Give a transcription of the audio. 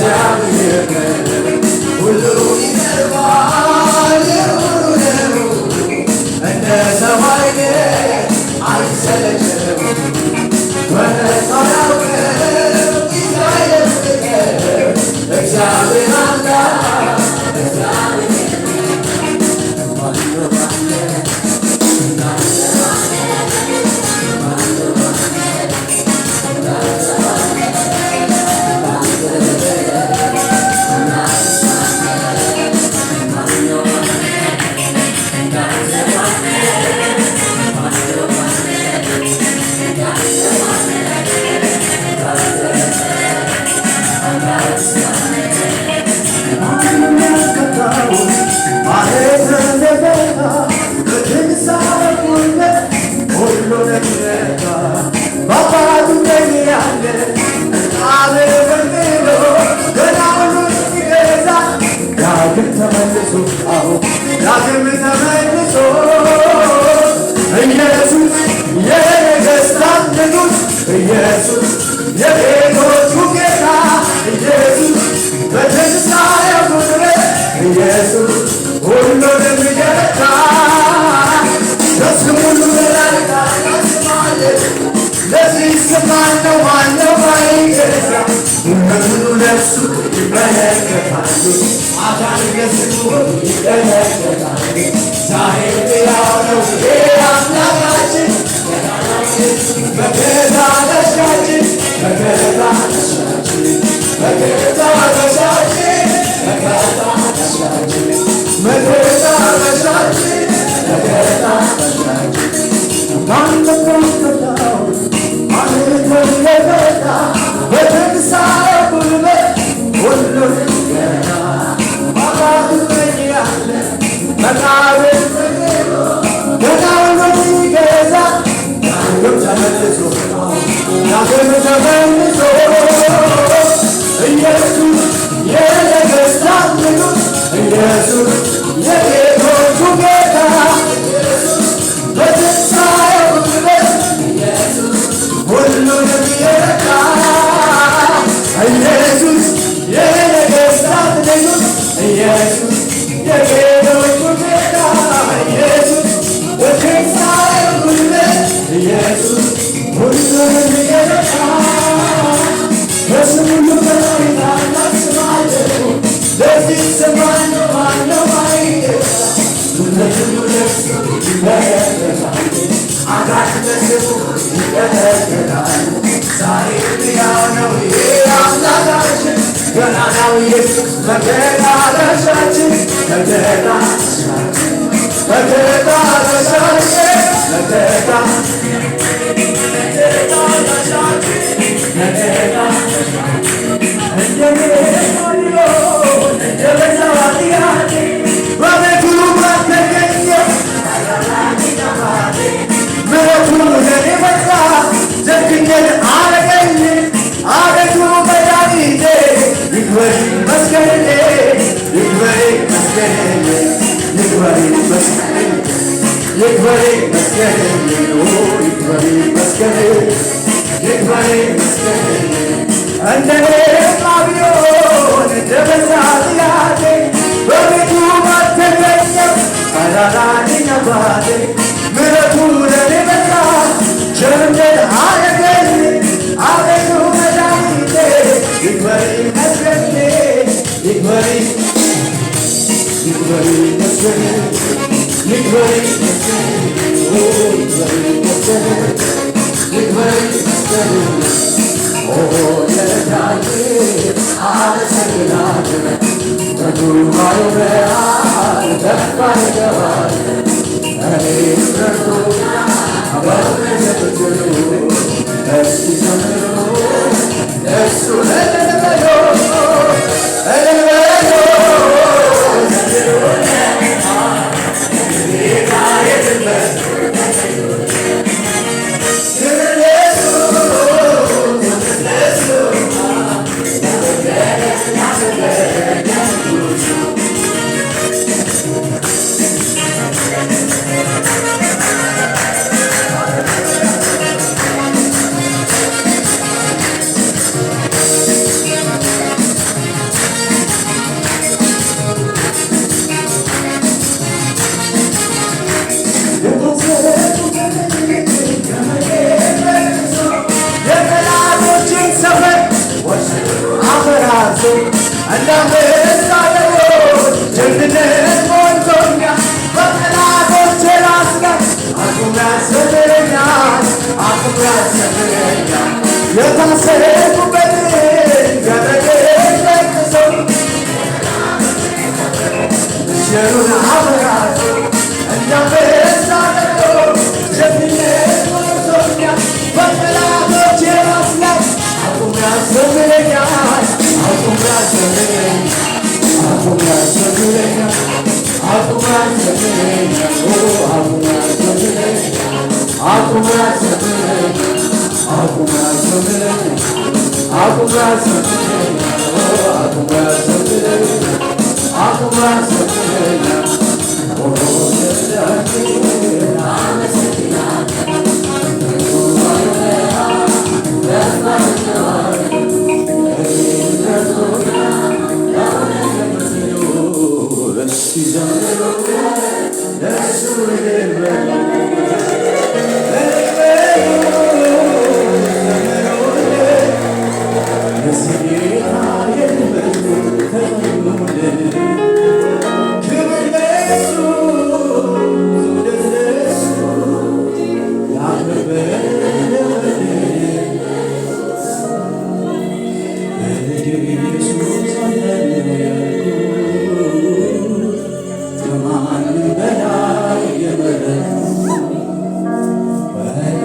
እግዚአብሔር ሁሉ ይቀርባል እንደ ሰማይ አይሰለችም በነፃው ያውቅም እግዚአብሔር አምላክ ዳግም ተመልሶ ኢየሱስ የነገሥታት ንጉሥ ኢየሱስ የጌቶቹ ጌታ ኢየሱስ በትንሣኤው ጉልበት ኢየሱስ ሁሉንም ይገታ ከስም ሁሉ በላይ ታስማለህ ለዚህ ስም ማነው ማይገዛ ሁሉ ለእሱ ይመለከታሉ አዳኝ ለስሙ ይመለከታሉ ዛሬ ሕያው ነው አምላካችን መከታ ነሻችን መከታ ነሻችን መከታ ነሻችን መከታ ነሻችን መከታ ነሻችን መከታ ነሻችን በትንሣኤው ጉልበት ሁሉን ገና አባቱ ያለ መቃብር ገና ሁሉን ይገዛ ዳግም ተመልሶ ኢየሱስ የነገሥታት ንጉሥ ኢየሱስ የጌቶቹ ጌታ በትንሣኤው ጉልበት ሁሉንም ይረዳ ኢየሱስ የነገሥታት ንጉሥ ኢየሱስ የጌቶቹ ጌታ ኢየሱስ በትንሣኤው ጉልበት ኢየሱስ ሁሉንም ይረዳ ከስም ሁሉ በላይ ታላቅ ስም አለው ለዚህ ስም ማነው ማይገዛ ሁሉ ለእሱ ይመለከታል አዳኝ ለስሙ ይመለከታል ዛሬ ሕያው ነው አምላካችን ገናናው ኢየሱስ መከታ ነሻችን መከታ ነሻችን መከታ ነሻችን መከታ ነሻችን መከታ በቤቱ ባልተገኘ ምሕረቱ ለኔ በዛ ደግነት አረገኝ አቤቱ መድኃኒቴ ይክበር ይመስገን ይክበር ይመስገን ይክበር ይመስገን ይክበር ይመስገን ይክበር ይመስገን ይክበር ይመስገን እንደኔ ቢሆን እንደበዛ ጥያቄ በቤቱ ባልተገኘም አላዳነኝ አባቴ ምሕረቱ ለኔ በዛ ቸርነት አረገኝ አቤቱ መድኃኒቴ ይክበር ይመስገን ይክበር ይክበር ይመስገን ይክበር ይመስገን ይክበር ይመስገን ይክበር ይመስገን ለዳጅ አመሰግናለሁ በጉባኤ መሃል ከፍ አደርገዋለሁ እኔ ምሕረቱን በእውነት እስኪ ዘምሩ ለእሱ እልል በሉ እልል በሉ ጌታ የድነት ያዘምረኛል የታሰረኩበትን ገመዴን በጥሰው ምስጢሩን አበራለሁ እንዳንበሳ ነጥቆ ሸፍኜ ወርሶኛል በጠላቶቼ ራስ ላይ አቁሞ ያዘምረኛል አቁሞ ያዘምረኛል አቁሞ ያዘምረኛል አቁሞ ያዘምረኛል አቁሞ ያዘምረኛል አቁሞ ያዘምረኛል አቁሞ ያዘምረኛል አቁሞ ያዘምረኛል አቁሞ ያዘምረኛል አቁሞ ያዘምረኛል Amen.